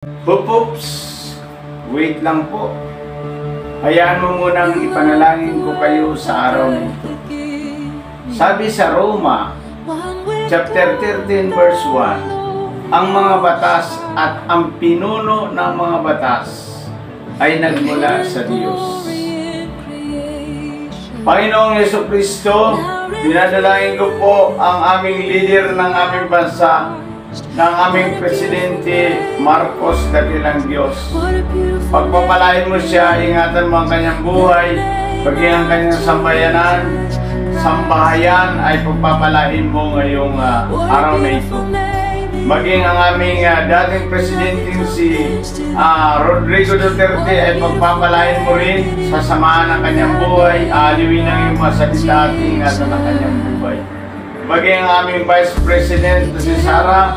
Oops! Wait lang po. Hayaan mo munang ipanalangin ko kayo sa araw na ito. Sabi sa Roma, chapter 13 verse 1, ang mga batas at ang pinuno ng mga batas ay nagmula sa Diyos. Panginoong Jesucristo, dinadalangin ko po ang aming leader ng aming bansa, ng aming Presidente Marcos Dakilang Diyos. Pagpapalain mo siya, ingatan mo ang kanyang buhay, paging ang kanyang sambahayan ay pagpapalain mo ngayong araw na ito. Maging ang aming dating Presidente si Rodrigo Duterte ay pagpapalain mo rin sa samahan ng kanyang buhay, aliwin ang iyong masalita at ingatan ng kanyang buhay. Maging ang aming Vice President si Sara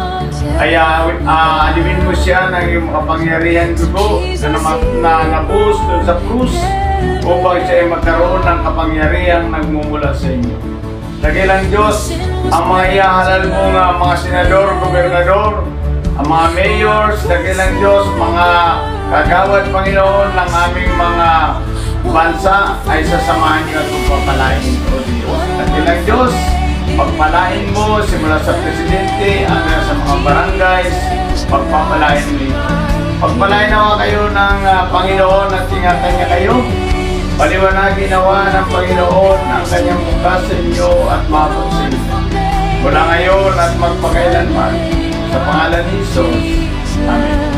ay aliwin mo siya ng iyong kapangyarihan dugo na nabuhos doon sa krus upang siya ay magkaroon ng kapangyarihang nagmumula sa inyo. Dakilang Diyos, ang mga ihahalal mong mga senador, gobernador, ang mga mayors, dakilang Diyos, mga kagawad Panginoon ng aming mga bansa ay sasamahan niyo at pagpapalain o Diyos. Dakilang Diyos, pagpalain mo simula sa Presidente hanggang sa mga barangays, pagpapalain mo ito. Pagpalain nawa kayo ng Panginoon at ingatan niya kayo. Paliwanagin nawa ng Panginoon ang kanyang mukha sa inyo at maabot sa inyo. Mula ngayon at magpakailanman, sa pangalan ni Jesus. Amen.